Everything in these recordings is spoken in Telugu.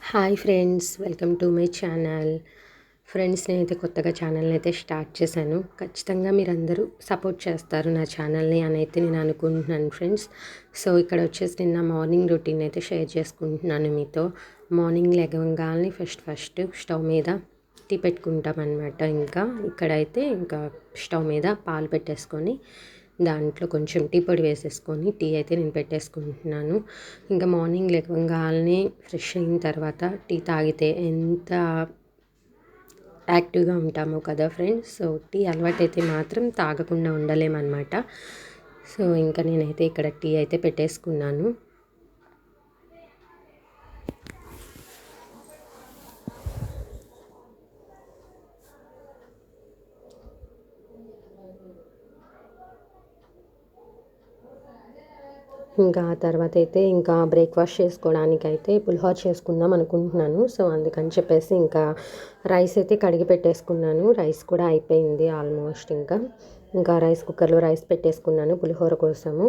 Hi friends, welcome to my channel. Friends, నేనైతే కొత్తగా ఛానల్ని అయితే స్టార్ట్ చేశాను. ఖచ్చితంగా మీరందరూ సపోర్ట్ చేస్తారు నా ఛానల్ని అని అయితే నేను అనుకుంటున్నాను ఫ్రెండ్స్. సో ఇక్కడ వచ్చేసి నిన్న మార్నింగ్ రొటీన్ అయితే షేర్ చేసుకుంటున్నాను మీతో. మార్నింగ్ లెగవగానే ఫస్ట్ స్టవ్ మీద టీ పెట్టుకుంటామన్నమాట. ఇక్కడైతే స్టవ్ మీద పాలు పెట్టేసుకొని దాంట్లో కొంచెం టీ పొడి వేసేసుకొని టీ అయితే నేను పెట్టేసుకుంటున్నాను. ఇంకా మార్నింగ్ లేవగానే ఫ్రెష్ అయిన తర్వాత టీ తాగితే ఎంత యాక్టివ్గా ఉంటామో కదా ఫ్రెండ్స్. సో టీ అలవాటైతే మాత్రం తాగకుండా ఉండలేమన్నమాట. సో ఇంకా నేనైతే ఇక్కడ టీ అయితే పెట్టేసుకున్నాను. ఇంకా ఆ తర్వాత అయితే బ్రేక్ఫాస్ట్ చేసుకోవడానికైతే పులిహోర చేసుకుందాం అనుకుంటున్నాను. సో అందుకని చెప్పేసి రైస్ అయితే కడిగి పెట్టేసుకున్నాను. రైస్ కూడా అయిపోయింది ఆల్మోస్ట్. ఇంకా రైస్ కుక్కర్లో రైస్ పెట్టేసుకున్నాను పులిహోర కోసము.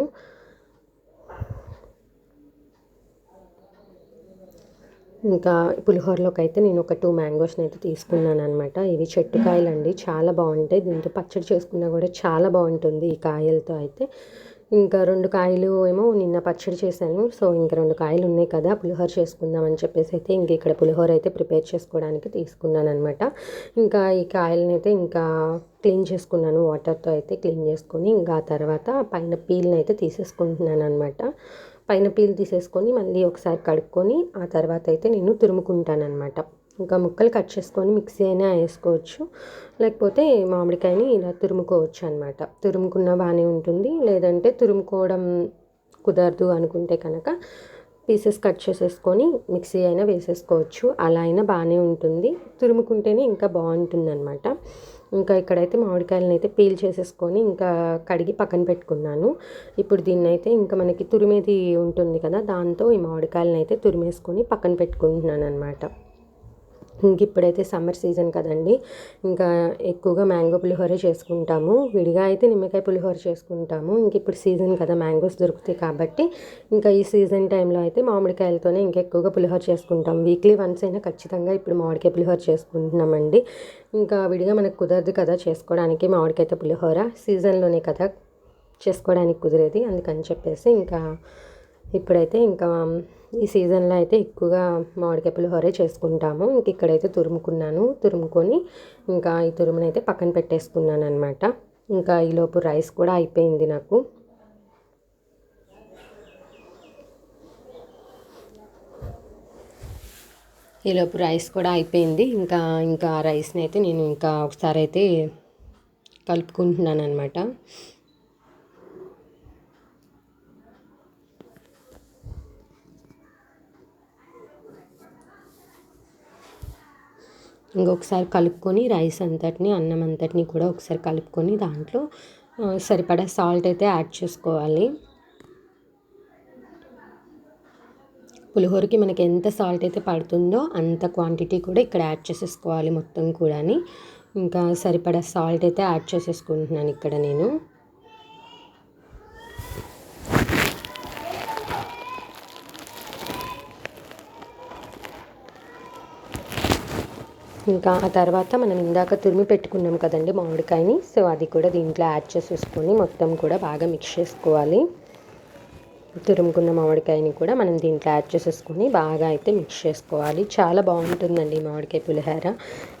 పులిహోరలోకి అయితే నేను ఒక 2 మ్యాంగోస్ని అయితే తీసుకున్నాను అనమాట. ఇవి చెట్టు కాయలండి, చాలా బాగుంటాయి. దీంతో పచ్చడి చేసుకున్నా కూడా చాలా బాగుంటుంది ఈ కాయలతో అయితే. 2 కాయలు ఏమో నిన్న పచ్చడి చేశాను. సో 2 కాయలు ఉన్నాయి కదా, పులిహోర చేసుకుందాం అని చెప్పేసి అయితే ఇక్కడ పులిహోర అయితే ప్రిపేర్ చేసుకోవడానికి తీసుకున్నాను అనమాట. ఈ కాయలని అయితే క్లీన్ చేసుకున్నాను, వాటర్తో అయితే క్లీన్ చేసుకొని ఆ తర్వాత పైన పీల్ని అయితే తీసేసుకుంటున్నాను అనమాట. పైన పీల్ తీసేసుకొని మళ్ళీ ఒకసారి కడుక్కొని ఆ తర్వాత అయితే నేను తురుముకుంటానమాట. ముక్కలు కట్ చేసుకొని మిక్సీ అయినా వేసుకోవచ్చు, లేకపోతే మామిడికాయని ఇలా తురుముకోవచ్చు అనమాట. తురుముకున్న బాగానే ఉంటుంది, లేదంటే తురుముకోవడం కుదరదు అనుకుంటే కనుక పీసెస్ కట్ చేసేసుకొని మిక్సీ అయినా వేసేసుకోవచ్చు. అలా అయినా బాగానే ఉంటుంది, తురుముకుంటేనే ఇంకా బాగుంటుంది అనమాట. ఇక్కడైతే మామిడికాయలను అయితే పీల్ చేసేసుకొని కడిగి పక్కన పెట్టుకున్నాను. ఇప్పుడు దీన్ని అయితే మనకి తురిమేది ఉంటుంది కదా, దాంతో ఈ మామిడికాయలను అయితే తురిమేసుకొని పక్కన పెట్టుకుంటున్నాను అనమాట. ఇప్పుడైతే సమ్మర్ సీజన్ కదండి, ఎక్కువగా మ్యాంగో పులిహోర చేసుకుంటాము. విడిగా అయితే నిమ్మకాయ పులిహోర చేసుకుంటాము. ఇప్పుడు సీజన్ కదా, మ్యాంగోస్ దొరుకుతాయి కాబట్టి ఈ సీజన్ టైంలో అయితే మామిడికాయలతోనే ఎక్కువగా పులిహోర చేసుకుంటాం. వీక్లీ వన్స్ అయినా ఖచ్చితంగా ఇప్పుడు మామిడికాయ పులిహోర చేసుకుంటున్నామండి. విడిగా మనకు కుదరదు కదా చేసుకోవడానికి మామిడికాయతో పులిహోర, సీజన్లోనే కదా చేసుకోవడానికి కుదిరేది. అందుకని చెప్పేసి ఇప్పుడైతే ఈ సీజన్లో అయితే ఎక్కువగా మామిడికాయ పులిహోరే చేసుకుంటాము. ఇక్కడైతే తురుముకొని ఈ తురుమునైతే పక్కన పెట్టేసుకున్నాను అనమాట. ఈలోపు రైస్ కూడా అయిపోయింది నాకు. ఈలోపు రైస్ కూడా అయిపోయింది. రైస్ని అయితే నేను ఒకసారి అయితే కలుపుకుంటున్నాను అనమాట. ఇంకొకసారి కలుపుకొని రైస్ అంతటిని, అన్నం అంతటిని కూడా ఒకసారి కలుపుకొని దాంట్లో సరిపడా సాల్ట్ అయితే యాడ్ చేసుకోవాలి. పులిహోరకి మనకి ఎంత సాల్ట్ అయితే పడుతుందో అంత క్వాంటిటీ కూడా ఇక్కడ యాడ్ చేసేసుకోవాలి మొత్తం కూడా. సరిపడా సాల్ట్ అయితే యాడ్ చేసేసుకుంటున్నాను ఇక్కడ నేను. ఆ తర్వాత మనం ఇందాక తురిమి పెట్టుకున్నాం కదండి మామిడికాయని, సో అది కూడా దీంట్లో యాడ్ చేసేసుకొని మొత్తం కూడా బాగా మిక్స్ చేసుకోవాలి. తురుముకున్న మామిడికాయని కూడా మనం దీంట్లో యాడ్ చేసేసుకొని బాగా అయితే మిక్స్ చేసుకోవాలి. చాలా బాగుంటుందండి మామిడికాయ పులిహోర.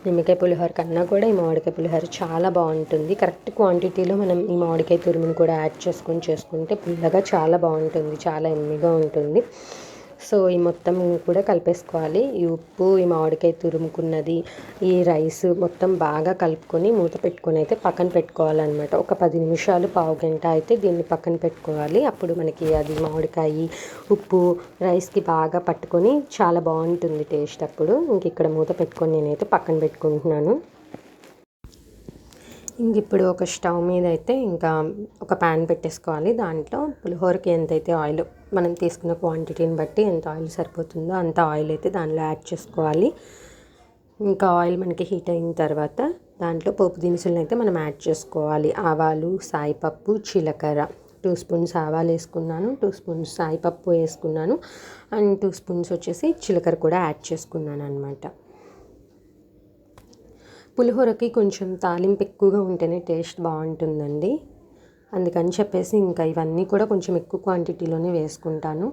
నిమ్మకాయ పులిహోర కన్నా కూడా ఈ మామిడికాయ పులిహోర చాలా బాగుంటుంది. కరెక్ట్ క్వాంటిటీలో మనం ఈ మామిడికాయ తురుముని కూడా యాడ్ చేసుకుంటే పుల్లగా చాలా బాగుంటుంది, చాలా ఎమ్మిగా ఉంటుంది. సో ఈ మొత్తం కూడా కలిపేసుకోవాలి. ఈ ఉప్పు, ఈ మామిడికాయ తురుముకున్నది, ఈ రైస్ మొత్తం బాగా కలుపుకొని మూత పెట్టుకొని అయితే పక్కన పెట్టుకోవాలన్నమాట. ఒక 10 నిమిషాలు, పావు గంట అయితే దీన్ని పక్కన పెట్టుకోవాలి. అప్పుడు మనకి అది మామిడికాయ ఉప్పు రైస్కి బాగా పట్టుకొని చాలా బాగుంటుంది టేస్ట్. అప్పుడు ఇక్కడ మూత పెట్టుకొని నేనైతే పక్కన పెట్టుకుంటున్నాను. ఇప్పుడు ఒక స్టవ్ మీద అయితే ఒక ప్యాన్ పెట్టేసుకోవాలి. దాంట్లో పులిహోరకి ఎంతైతే ఆయిల్, మనం తీసుకున్న క్వాంటిటీని బట్టి ఎంత ఆయిల్ సరిపోతుందో అంత ఆయిల్ అయితే దానిలో యాడ్ చేసుకోవాలి. ఆయిల్ మనకి హీట్ అయిన తర్వాత దాంట్లో పోపు దినుసులను అయితే మనం యాడ్ చేసుకోవాలి. ఆవాలు, సాయిపప్పు, జీలకర్ర, 2 స్పూన్స్ ఆవాలు వేసుకున్నాను, 2 స్పూన్స్ సాయిపప్పు వేసుకున్నాను అండ్ 2 స్పూన్స్ వచ్చేసి జీలకర్ర కూడా యాడ్ చేసుకున్నాను అనమాట. పులిహోరకి కొంచెం తాలింపు ఎక్కువగా ఉంటేనే టేస్ట్ బాగుంటుందండి. అందుకని చెప్పేసి ఇంకా ఇవన్నీ కూడా కొంచెం ఎక్కువ క్వాంటిటీలోనే వేసుకుంటాను.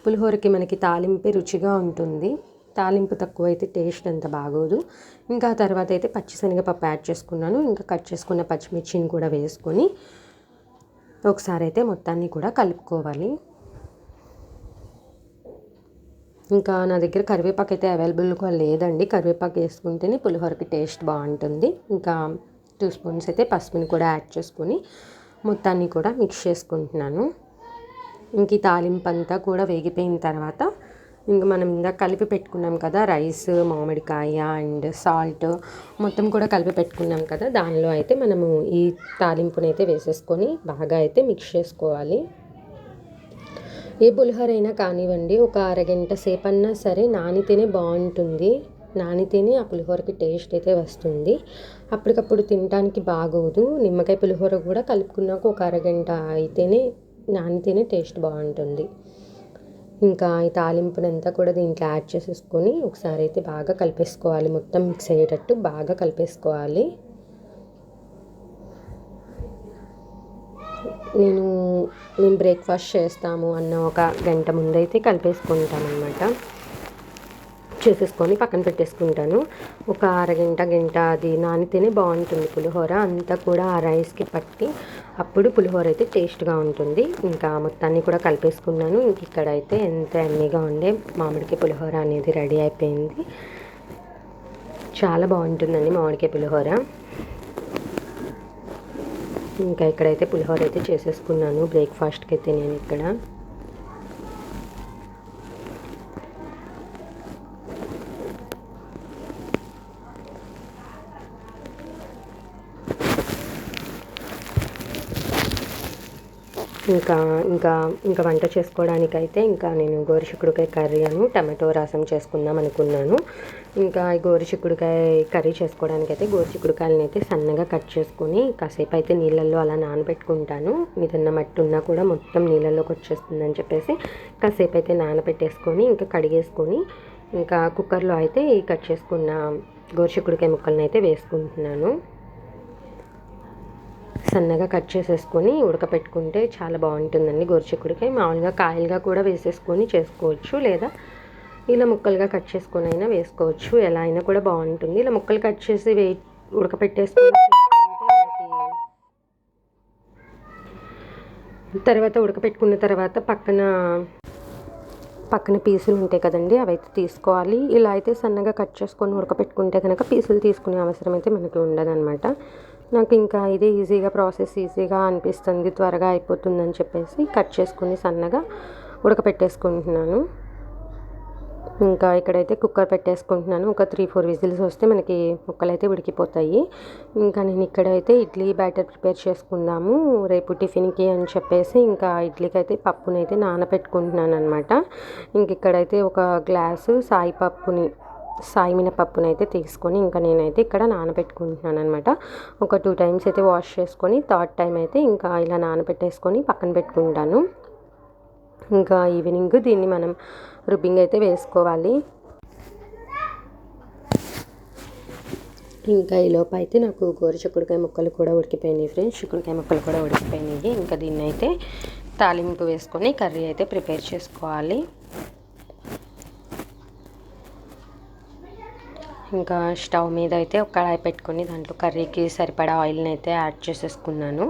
పులిహోరకి మనకి తాలింపే రుచిగా ఉంటుంది, తాలింపు తక్కువ అయితే టేస్ట్ అంత బాగోదు. ఇంకా తర్వాత అయితే పచ్చిశనగపప్పు యాడ్ చేసుకున్నాను. ఇంకా కట్ చేసుకున్న పచ్చిమిర్చిని కూడా వేసుకొని ఒకసారి అయితే మొత్తాన్ని కూడా కలుపుకోవాలి. ఇంకా నా దగ్గర కరివేపాకు అయితే అవైలబుల్గా లేదండి, కరివేపాకు వేసుకుంటేనే పులిహోరకి టేస్ట్ బాగుంటుంది. ఇంకా 2 స్పూన్స్ అయితే పసుపుని కూడా యాడ్ చేసుకొని మొత్తాన్ని కూడా మిక్స్ చేసుకుంటున్నాను. ఇంక ఈ తాలింపు అంతా కూడా వేగిపోయిన తర్వాత ఇంకా మనం ఇందాక కలిపి పెట్టుకున్నాం కదా రైస్, మామిడికాయ అండ్ సాల్ట్ మొత్తం కూడా కలిపి పెట్టుకున్నాం కదా, దానిలో అయితే మనము ఈ తాలింపుని అయితే వేసేసుకొని బాగా అయితే మిక్స్ చేసుకోవాలి. ఏ పులిహోర అయినా కానివ్వండి, ఒక అరగంట సేపన్నా సరే నానితేనే బాగుంటుంది. నానితేనే ఆ పులిహోరకి టేస్ట్ అయితే వస్తుంది, అప్పటికప్పుడు తినడానికి బాగోదు. నిమ్మకాయ పులిహోర కూడా కలుపుకున్నాక ఒక అరగంట అయితేనే నానితేనే టేస్ట్ బాగుంటుంది. ఇంకా ఈ తాలింపునంతా కూడా దీంట్లో యాడ్ చేసేసుకొని ఒకసారి అయితే బాగా కలిపేసుకోవాలి, మొత్తం మిక్స్ అయ్యేటట్టు బాగా కలిపేసుకోవాలి. మేము బ్రేక్ఫాస్ట్ చేస్తాము అన్న ఒక గంట ముందైతే కలిపేసుకుంటాను అనమాట. చేసేసుకొని పక్కన పెట్టేసుకుంటాను. ఒక గంట అది నానితేనే బాగుంటుంది పులిహోర అంతా కూడా ఆ రైస్కి పట్టి, అప్పుడు పులిహోర అయితే టేస్ట్గా ఉంటుంది. ఇంకా మొత్తాన్ని కూడా కలిపేసుకున్నాను. ఇంక ఇక్కడ అయితే ఎంత ఎమ్మీగా ఉండే మామిడికాయ పులిహోర అనేది రెడీ అయిపోయింది. చాలా బాగుంటుందండి మామిడికాయ పులిహోర. ఇంకా ఇక్కడైతే పులిహోర అయితే చేసేసుకున్నాను బ్రేక్ఫాస్ట్కి అయితే నేను ఇక్కడ. ఇంకా వంట చేసుకోవడానికైతే ఇంకా నేను గోరుచిక్కుడుకాయ కర్రీ టమాటో రసం చేసుకుందాం అనుకున్నాను. ఇంకా ఈ గోరుచిక్కుడుకాయ కర్రీ చేసుకోవడానికైతే గోరుచిక్కుడుకాయలను అయితే సన్నగా కట్ చేసుకొని కాసేపు అయితే నీళ్ళల్లో అలా నానబెట్టుకుంటాను. ఏదన్నా మట్టి ఉన్నా కూడా మొత్తం నీళ్ళల్లోకి వచ్చేస్తుందని చెప్పేసి కాసేపు అయితే నానబెట్టేసుకొని ఇంకా కడిగేసుకొని ఇంకా కుక్కర్లో అయితే ఈ కట్ చేసుకున్న గోరుచిక్కుడుకాయ ముక్కలను అయితే వేసుకుంటున్నాను. సన్నగా కట్ చేసేసుకొని ఉడకపెట్టుకుంటే చాలా బాగుంటుందండి గోరుచిక్కుడుకాయ. మామూలుగా కాయలుగా కూడా వేసేసుకొని చేసుకోవచ్చు, లేదా ఇలా ముక్కలుగా కట్ చేసుకొని అయినా వేసుకోవచ్చు, ఎలా అయినా కూడా బాగుంటుంది. ఇలా ముక్కలు కట్ చేసి ఉడకపెట్టేసుకొని తర్వాత ఉడకపెట్టుకున్న తర్వాత పక్కన పీసులు ఉంటాయి కదండి, అవైతే తీసుకోవాలి. ఇలా అయితే సన్నగా కట్ చేసుకొని ఉడకపెట్టుకుంటే కనుక పీసులు తీసుకునే అవసరం అయితే మనకి ఉండదన్నమాట. నాకు ఇంకా ఇదే ప్రాసెస్ ఈజీగా అనిపిస్తుంది, త్వరగా అయిపోతుందని చెప్పేసి కట్ చేసుకుని సన్నగా ఉడకపెట్టేసుకుంటున్నాను. ఇంకా ఇక్కడైతే కుక్కర్ పెట్టేసుకుంటున్నాను. ఒక 3-4 విజిల్స్ వస్తే మనకి ముక్కలు అయితే ఉడికిపోతాయి. ఇంకా నేను ఇక్కడైతే ఇడ్లీ బ్యాటర్ ప్రిపేర్ చేసుకుందాము రేపు టిఫిన్కి అని చెప్పేసి ఇంకా ఇడ్లీకి అయితే పప్పునైతే నానబెట్టుకుంటున్నాను అనమాట. ఇంక ఇక్కడైతే ఒక గ్లాసు సాయి మినపప్పునైతే తీసుకొని ఇంకా నేనైతే ఇక్కడ నానబెట్టుకుంటున్నాను అనమాట. ఒక 2 టైమ్స్ అయితే వాష్ చేసుకొని థర్డ్ టైం అయితే ఇంకా ఇలా నానబెట్టేసుకొని పక్కన పెట్టుకుంటాను. ఇంకా ఈవినింగ్ దీన్ని మనం రుబ్బింగ్ అయితే వేసుకోవాలి. ఇంకా ఈలోపు అయితే నాకు గోరుచిక్కుడుకాయ ముక్కలు కూడా ఉడికిపోయినాయి ఫ్రెండ్స్, చిక్కుడుకాయ ముక్కలు కూడా ఉడికిపోయినాయి. ఇంకా దీన్ని అయితే తాలింపు వేసుకొని కర్రీ అయితే ప్రిపేర్ చేసుకోవాలి. ఇంకా స్టవ్ మీద అయితే ఒక కడాయి పెట్టుకొని దాంట్లో కర్రీకి సరిపడా ఆయిల్ని అయితే యాడ్ చేసేసుకున్నాను.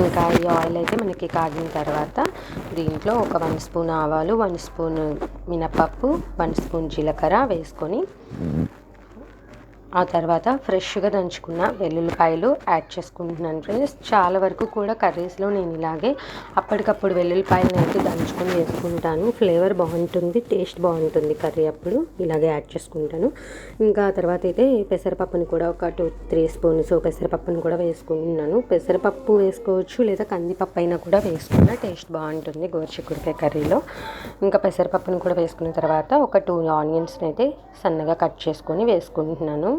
ఇంకా ఈ ఆయిల్ అయితే మనకి కాగిన తర్వాత దీంట్లో ఒక 1 స్పూన్ ఆవాలు, 1 స్పూన్ మినపప్పు, 1 స్పూన్ జీలకర్ర వేసుకొని ఆ తర్వాత ఫ్రెష్గా దంచుకున్న వెల్లుల్లిపాయలు యాడ్ చేసుకుంటున్నాను ఫ్రెండ్స్. చాలా వరకు కూడా కర్రీస్లో నేను ఇలాగే అప్పటికప్పుడు వెల్లుల్లిపాయలను అయితే దంచుకొని వేసుకుంటాను, ఫ్లేవర్ బాగుంటుంది, టేస్ట్ బాగుంటుంది కర్రీ అప్పుడు ఇలాగే యాడ్ చేసుకుంటాను. ఇంకా తర్వాత అయితే పెసరపప్పుని కూడా ఒక 2-3 స్పూన్స్ పెసరపప్పుని కూడా వేసుకుంటున్నాను. పెసరపప్పు వేసుకోవచ్చు, లేదా కందిపప్పు అయినా కూడా వేసుకున్న టేస్ట్ బాగుంటుంది గోరుచిక్కుడుకాయ కర్రీలో. ఇంకా పెసరపప్పుని కూడా వేసుకున్న తర్వాత ఒక 2 ఆనియన్స్ని అయితే సన్నగా కట్ చేసుకొని వేసుకుంటున్నాను.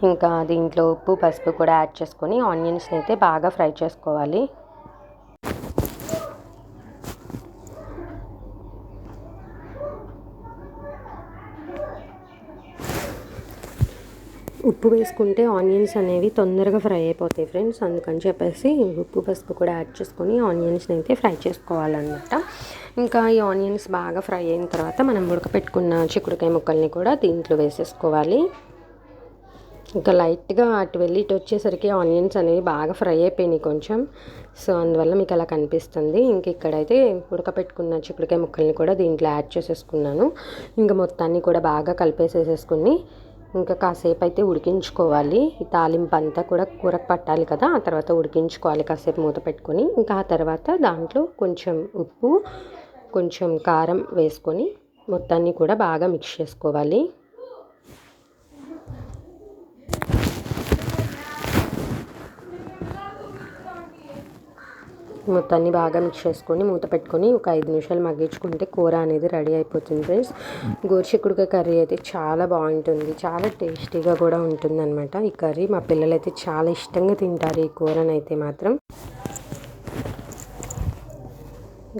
ఇంకా దీంట్లో ఉప్పు పసుపు కూడా యాడ్ చేసుకొని ఆనియన్స్ని అయితే బాగా ఫ్రై చేసుకోవాలి. ఉప్పు వేసుకుంటే ఆనియన్స్ అనేవి తొందరగా ఫ్రై అయిపోతాయి ఫ్రెండ్స్. అందుకని చెప్పేసి ఉప్పు పసుపు కూడా యాడ్ చేసుకొని ఆనియన్స్ని అయితే ఫ్రై చేసుకోవాలన్నమాట. ఇంకా ఈ ఆనియన్స్ బాగా ఫ్రై అయిన తర్వాత మనం ఉడకపెట్టుకున్న చిక్కుడుకాయ ముక్కల్ని కూడా దీంట్లో వేసేసుకోవాలి. ఇంకా లైట్గా అటు వెళ్ళి ఇటు వచ్చేసరికి ఆనియన్స్ అనేవి బాగా ఫ్రై అయిపోయినాయి కొంచెం. సో అందువల్ల మీకు అలా కనిపిస్తుంది. ఇంక ఇక్కడైతే ఉడకపెట్టుకున్న చిక్కుడుకాయ ముక్కల్ని కూడా దీంట్లో యాడ్ చేసేసుకున్నాను. ఇంకా మొత్తాన్ని కూడా బాగా కలిపేసేసుకుని ఇంకా కాసేపు అయితే ఉడికించుకోవాలి. ఈ తాలింపు అంతా కూడా కూరకు పట్టాలి కదా, ఆ తర్వాత ఉడికించుకోవాలి కాసేపు మూత పెట్టుకొని. ఇంకా ఆ తర్వాత దాంట్లో కొంచెం ఉప్పు కొంచెం కారం వేసుకొని మొత్తాన్ని కూడా బాగా మిక్స్ చేసుకోవాలి. మొత్తాన్ని బాగా మిక్స్ చేసుకొని మూత పెట్టుకొని ఒక 5 నిమిషాలు మగ్గించుకుంటే కూర అనేది రెడీ అయిపోతుంది ఫ్రెండ్స్. గోరుచిక్కుడుకాయ కర్రీ అయితే చాలా బాగుంటుంది, చాలా టేస్టీగా కూడా ఉంటుంది అనమాట. ఈ కర్రీ మా పిల్లలైతే చాలా ఇష్టంగా తింటారు. ఈ కూరనైతే మాత్రం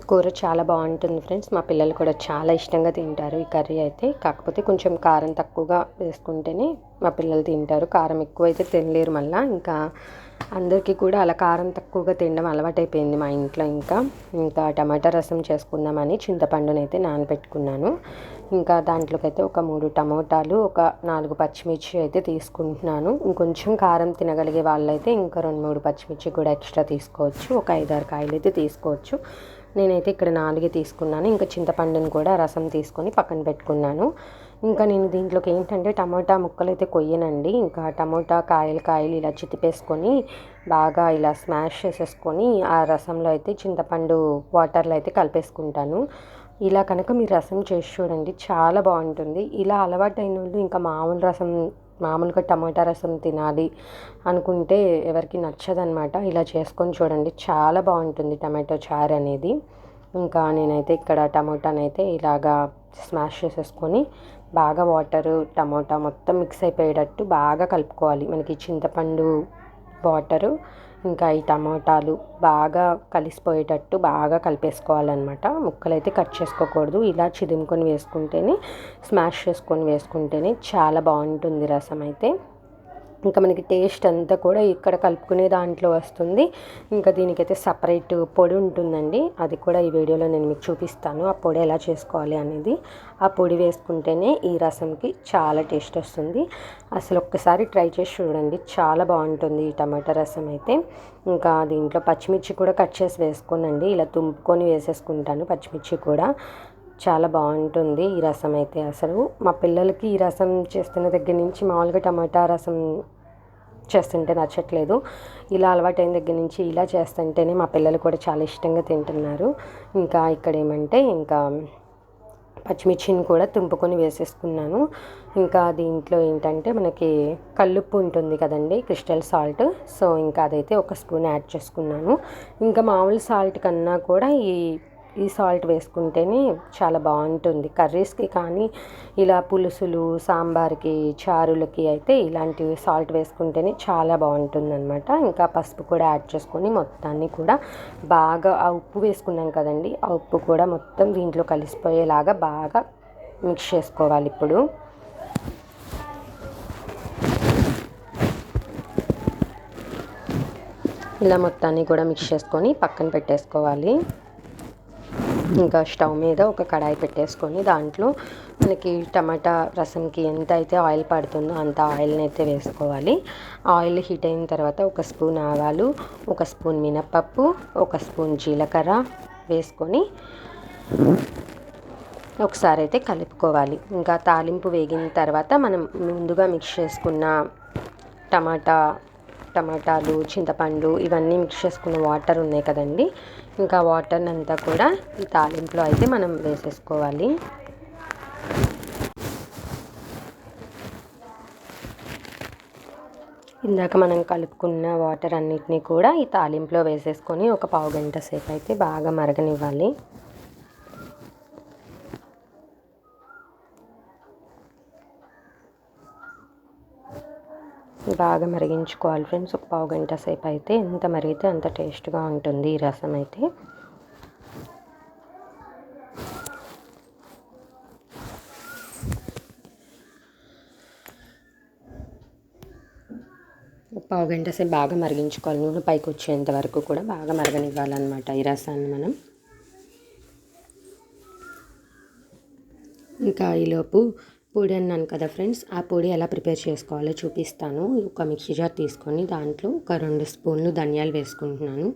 కూర చాలా బాగుంటుంది ఫ్రెండ్స్. మా పిల్లలు కూడా చాలా ఇష్టంగా తింటారు ఈ కర్రీ అయితే. కాకపోతే కొంచెం కారం తక్కువగా వేసుకుంటేనే మా పిల్లలు తింటారు. కారం ఎక్కువైతే తినలేరు. మళ్ళీ ఇంకా అందరికీ కూడా అలా కారం తక్కువగా తినడం అలవాటైపోయింది మా ఇంట్లో. ఇంకా టమాటా రసం చేసుకుందామని చింతపండునైతే నానబెట్టుకున్నాను. ఇంకా దాంట్లోకైతే ఒక 3 టమోటాలు, ఒక 4 పచ్చిమిర్చి అయితే తీసుకుంటున్నాను. ఇంకొంచెం కారం తినగలిగే వాళ్ళైతే ఇంకా 2-3 పచ్చిమిర్చి కూడా ఎక్స్ట్రా తీసుకోవచ్చు. ఒక 5-6 కాయలు అయితే తీసుకోవచ్చు. నేనైతే ఇక్కడ 4 తీసుకున్నాను. ఇంకా చింతపండుని కూడా రసం తీసుకొని పక్కన పెట్టుకున్నాను. ఇంకా నేను దీంట్లోకి ఏంటంటే టమాటా ముక్కలు అయితే కొయ్యనండి. ఇంకా టమాటా కాయలు ఇలా చితిపేసుకొని బాగా ఇలా స్మాష్ చేసేసుకొని ఆ రసంలో అయితే చింతపండు వాటర్లో అయితే కలిపేసుకుంటాను. ఇలా కనుక మీరు రసం చేసి చూడండి, చాలా బాగుంటుంది. ఇలా అలవాటైన వాళ్ళు ఇంకా మామూలుగా టమాటా రసం తినాలి అనుకుంటే ఎవరికి నచ్చదనమాట. ఇలా చేసుకొని చూడండి, చాలా బాగుంటుంది టమాటో చారు అనేది. ఇంకా నేనైతే ఇక్కడ టమోటానైతే ఇలాగా స్మాష్ చేసేసుకొని బాగా వాటరు టమోటా మొత్తం మిక్స్ అయిపోయేటట్టు బాగా కలుపుకోవాలి. మనకి చింతపండు వాటరు ఇంకా ఈ టమోటాలు బాగా కలిసిపోయేటట్టు బాగా కలిపేసుకోవాలన్నమాట. ముక్కలైతే కట్ చేసుకోకూడదు. ఇలా చిదుముకొని వేసుకుంటేనే, స్మాష్ చేసుకొని వేసుకుంటేనే చాలా బాగుంటుంది రసం అయితే. ఇంకా మనకి టేస్ట్ అంతా కూడా ఇక్కడ కలుపుకునే దాంట్లో వస్తుంది. ఇంకా దీనికైతే సపరేట్ పొడి ఉంటుందండి. అది కూడా ఈ వీడియోలో నేను మీకు చూపిస్తాను, ఆ పొడి ఎలా చేసుకోవాలి అనేది. ఆ పొడి వేసుకుంటేనే ఈ రసంకి చాలా టేస్ట్ వస్తుంది. అసలు ఒక్కసారి ట్రై చేసి చూడండి, చాలా బాగుంటుంది ఈ టమాటా రసం అయితే. ఇంకా దీంట్లో పచ్చిమిర్చి కూడా కట్ చేసి వేసుకోనండి, ఇలా తుంపుకొని వేసేసుకుంటాను పచ్చిమిర్చి కూడా. చాలా బాగుంటుంది ఈ రసం అయితే. అసలు మా పిల్లలకి ఈ రసం చేస్తున్న దగ్గర నుంచి మామూలుగా టమాటా రసం చేస్తుంటే నచ్చట్లేదు. ఇలా అలవాటైన దగ్గర నుంచి ఇలా చేస్తుంటేనే మా పిల్లలు కూడా చాలా ఇష్టంగా తింటున్నారు. ఇంకా ఇక్కడ ఏమంటే ఇంకా పచ్చిమిర్చిని కూడా తుంపుకొని వేసేసుకున్నాను. ఇంకా దీంట్లో ఏంటంటే మనకి కల్లుప్పు ఉంటుంది కదండి, క్రిస్టల్ సాల్ట్. సో ఇంకా అదైతే ఒక స్పూన్ యాడ్ చేసుకున్నాను. ఇంకా మామూలు సాల్ట్ కన్నా కూడా ఈ సాల్ట్ వేసుకుంటేనే చాలా బాగుంటుంది కర్రీస్కి. కానీ ఇలా పులుసులు, సాంబార్కి, చారులకి అయితే ఇలాంటి సాల్ట్ వేసుకుంటేనే చాలా బాగుంటుంది అనమాట. ఇంకా పసుపు కూడా యాడ్ చేసుకొని మొత్తాన్ని కూడా బాగా, ఆ ఉప్పు వేసుకున్నాం కదండి, ఆ ఉప్పు కూడా మొత్తం దీంట్లో కలిసిపోయేలాగా బాగా మిక్స్ చేసుకోవాలి. ఇప్పుడు ఇలా మొత్తాన్ని కూడా మిక్స్ చేసుకొని పక్కన పెట్టేసుకోవాలి. ఇంకా స్టవ్ మీద ఒక కడాయి పెట్టేసుకొని దాంట్లో మనకి టమాటా రసంకి ఎంత అయితే ఆయిల్ పడుతుందో అంత ఆయిల్ని అయితే వేసుకోవాలి. ఆయిల్ హీట్ అయిన తర్వాత ఒక స్పూన్ ఆవాలు, ఒక స్పూన్ మినప్పప్పు, ఒక స్పూన్ జీలకర్ర వేసుకొని ఒకసారి అయితే కలుపుకోవాలి. ఇంకా తాలింపు వేగిన తర్వాత మనం ముందుగా మిక్స్ చేసుకున్న టమాటాలు, చింతపండు ఇవన్నీ మిక్స్ చేసుకున్న వాటర్ ఉన్నాయి కదండి, ఇంకా వాటర్ని అంతా కూడా ఈ తాలింపులో అయితే మనం వేసేసుకోవాలి. ఇందాక మనం కలుపుకున్న వాటర్ అన్నిటినీ కూడా ఈ తాలింపులో వేసేసుకొని ఒక పావు గంట సేపు అయితే బాగా మరగనివ్వాలి. బాగా మరిగించుకోవాలి ఫ్రెండ్స్. ఒక పావు గంట సేపు అయితే ఎంత మరిగితే అంత టేస్ట్గా ఉంటుంది ఈ రసం అయితే. పావు గంట సేపు బాగా మరిగించుకోవాలి. నూనె పైకి వచ్చేంత వరకు కూడా బాగా మరగనివ్వాలన్నమాట ఈ రసాన్ని మనం. ఇంకా ఈలోపు పొడి అన్నాను కదా ఫ్రెండ్స్, ఆ పొడి ఎలా ప్రిపేర్ చేసుకోవాలో చూపిస్తాను. ఒక మిక్సీ జార్ తీసుకొని దాంట్లో ఒక 2 స్పూన్లు ధనియాలు వేసుకుంటున్నాను.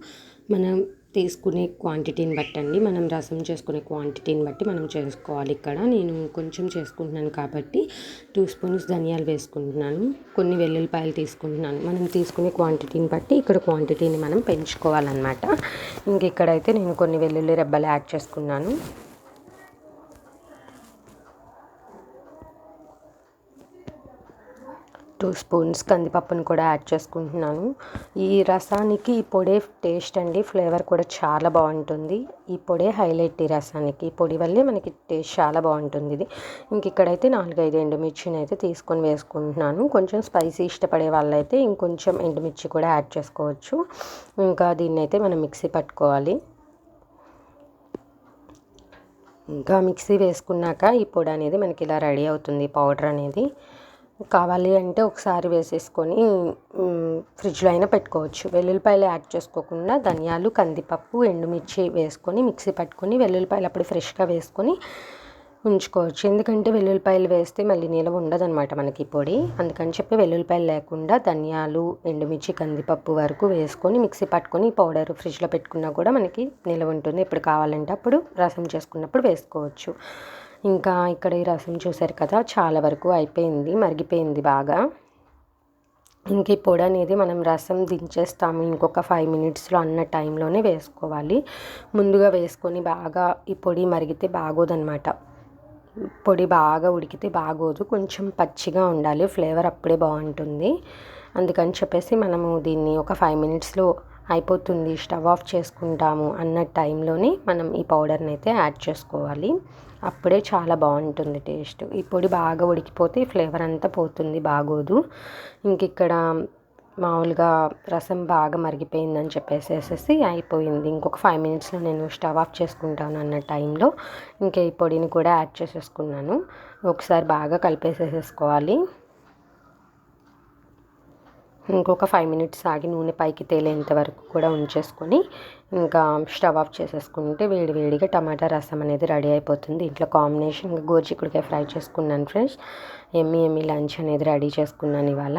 మనం తీసుకునే క్వాంటిటీని బట్టండి, మనం రసం చేసుకునే క్వాంటిటీని బట్టి మనం చేసుకోవాలి. ఇక్కడ నేను కొంచెం చేసుకుంటున్నాను కాబట్టి 2 స్పూన్స్ ధనియాలు వేసుకుంటున్నాను. కొన్ని వెల్లుల్లిపాయలు తీసుకుంటున్నాను. మనం తీసుకునే క్వాంటిటీని బట్టి ఇక్కడ క్వాంటిటీని మనం పెంచుకోవాలన్నమాట. ఇంక ఇక్కడైతే నేను కొన్ని వెల్లుల్లి రెబ్బలు యాడ్ చేసుకున్నాను. 2 స్పూన్స్ కందిపప్పును కూడా యాడ్ చేసుకుంటున్నాను. ఈ రసానికి ఈ పొడే టేస్ట్ అండి, ఫ్లేవర్ కూడా చాలా బాగుంటుంది. ఈ పొడే హైలైట్ ఈ రసానికి. ఈ పొడి వల్లే మనకి టేస్ట్ చాలా బాగుంటుంది ఇది. ఇంక ఇక్కడైతే 4-5 ఎండుమిర్చిని అయితే తీసుకొని వేసుకుంటున్నాను. కొంచెం స్పైసీ ఇష్టపడే వాళ్ళైతే ఇంకొంచెం ఎండుమిర్చి కూడా యాడ్ చేసుకోవచ్చు. ఇంకా దీన్ని అయితే మనం మిక్సీ పట్టుకోవాలి. ఇంకా మిక్సీ వేసుకున్నాక ఈ పొడి అనేది మనకి ఇలా రెడీ అవుతుంది, పౌడర్ అనేది. కావాలి అంటే ఒకసారి వేసేసుకొని ఫ్రిడ్జ్లో అయినా పెట్టుకోవచ్చు. వెల్లుల్లిపాయలు యాడ్ చేసుకోకుండా ధనియాలు, కందిపప్పు, ఎండుమిర్చి వేసుకొని మిక్సీ పట్టుకొని వెల్లుల్లిపాయలు అప్పుడు ఫ్రెష్గా వేసుకొని ఉంచుకోవచ్చు. ఎందుకంటే వెల్లుల్లిపాయలు వేస్తే మళ్ళీ నిలవ ఉండదన్నమాట మనకి పొడి. అందుకని చెప్పి వెల్లుల్లిపాయలు లేకుండా ధనియాలు, ఎండుమిర్చి, కందిపప్పు వరకు వేసుకొని మిక్సీ పట్టుకొని పౌడర్ ఫ్రిడ్జ్లో పెట్టుకున్నా కూడా మనకి నిలవ ఉంటుంది. ఎప్పుడు కావాలంటే అప్పుడు రసం చేసుకున్నప్పుడు వేసుకోవచ్చు. ఇంకా ఇక్కడ ఈ రసం చూసారు కదా, చాలా వరకు అయిపోయింది, మరిగిపోయింది బాగా. ఇంక ఈ పొడి అనేది మనం రసం దించేస్తాము ఇంకొక 5 మినిట్స్లో అన్న టైంలోనే వేసుకోవాలి. ముందుగా వేసుకొని బాగా ఈ పొడి మరిగితే బాగోదన్నమాట. పొడి బాగా ఉడికితే బాగోదు, కొంచెం పచ్చిగా ఉండాలి, ఫ్లేవర్ అప్పుడే బాగుంటుంది. అందుకని చెప్పేసి మనము దీన్ని ఒక 5 మినిట్స్లో అయిపోతుంది, స్టవ్ ఆఫ్ చేసుకుంటాము అన్న టైంలోనే మనం ఈ పౌడర్ని అయితే యాడ్ చేసుకోవాలి. అప్పుడే చాలా బాగుంటుంది టేస్ట్. ఈ పొడి బాగా ఉడికిపోతే ఫ్లేవర్ అంతా పోతుంది, బాగోదు. ఇంక ఇక్కడ మామూలుగా రసం బాగా మరిగిపోయిందని చెప్పేసేసి అయిపోయింది. ఇంకొక 5 మినిట్స్లో నేను స్టవ్ ఆఫ్ చేసుకుంటాను అన్న టైంలో ఇంకా ఈ పొడిని కూడా యాడ్ చేసేసుకున్నాను. ఒకసారి బాగా కలిపేసేసుకోవాలి. ఇంకొక 5 మినిట్స్ ఆగి నూనె పైకి తేలేంత వరకు కూడా ఉంచేసుకొని ఇంకా స్టవ్ ఆఫ్ చేసేసుకుంటే వేడివేడిగా టమాటా రసం అనేది రెడీ అయిపోతుంది. ఇట్లా కాంబినేషన్గా గోరుచిక్కుడుకాయ ఫ్రై చేసుకున్నాను ఫ్రెండ్స్. ఎమ్మీ లంచ్ అనేది రెడీ చేసుకున్నాను ఇవాళ.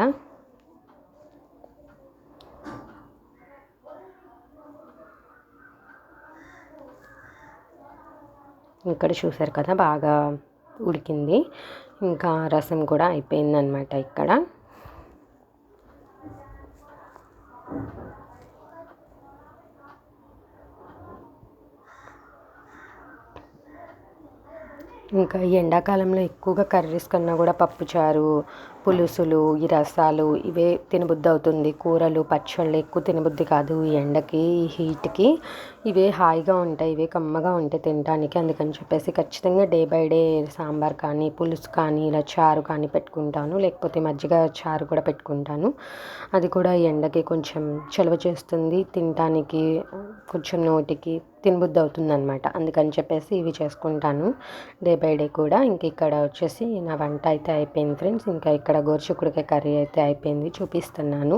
ఇక్కడ చూసారు కదా బాగా ఉడికింది. ఇంకా రసం కూడా అయిపోయిందనమాట ఇక్కడ. ఇంకా ఈ ఎండాకాలంలో ఎక్కువగా కర్రీస్ కన్నా కూడా పప్పుచారు, పులుసులు, ఈ రసాలు ఇవే తినబుద్ధి అవుతుంది. కూరలు, పచ్చళ్ళు ఎక్కువ తినబుద్ధి కాదు ఈ ఎండకి, ఈ హీట్కి. ఇవే హాయిగా ఉంటాయి, ఇవే కమ్మగా ఉంటాయి తినడానికి. అందుకని చెప్పేసి ఖచ్చితంగా డే బై డే సాంబార్ కానీ, పులుసు కానీ, ఇలా చారు కానీ పెట్టుకుంటాను. లేకపోతే మజ్జిగ చారు కూడా పెట్టుకుంటాను. అది కూడా ఈ ఎండకి కొంచెం చలువ చేస్తుంది, తినడానికి కొంచెం నోటికి తినబుద్ధి అవుతుంది అనమాట. అందుకని చెప్పేసి ఇవి చేసుకుంటాను డే బై డే కూడా. ఇంక ఇక్కడ వచ్చేసి నా వంట అయితే అయిపోయింది ఫ్రెండ్స్. ఇంకా ఇక్కడ గోరుచిక్కుడుకాయ కర్రీ అయితే అయిపోయింది, చూపిస్తున్నాను.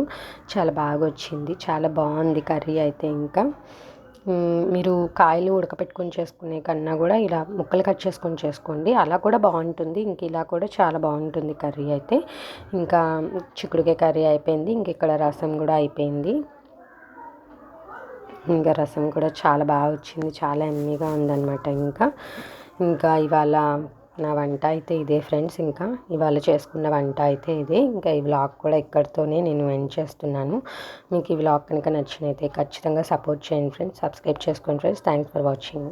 చాలా బాగా వచ్చింది, చాలా బాగుంది కర్రీ అయితే. ఇంకా మీరు కాయలు ఉడకపెట్టుకొని చేసుకునే కన్నా కూడా ఇలా ముక్కలు కట్ చేసుకొని చేసుకోండి, అలా కూడా బాగుంటుంది. ఇంక ఇలా కూడా చాలా బాగుంటుంది కర్రీ అయితే. ఇంకా చిక్కుడుకాయ కర్రీ అయిపోయింది. ఇంక ఇక్కడ రసం కూడా అయిపోయింది. ఇంకా రసం కూడా చాలా బాగా వచ్చింది, చాలా ఎమ్మీగా ఉందన్నమాట. ఇంకా ఇవాళ నా వంట అయితే ఇదే ఫ్రెండ్స్. ఇంకా ఇవాళ చేసుకున్న వంట అయితే ఇదే. ఇంకా ఈ వ్లాగ్ కూడా ఇక్కడితోనే నేను ఎండ్ చేస్తున్నాను. మీకు ఈ వ్లాగ్ కనుక నచ్చినైతే ఖచ్చితంగా సపోర్ట్ చేయండి ఫ్రెండ్స్, సబ్స్క్రైబ్ చేసుకోండి ఫ్రెండ్స్. Thanks for watching.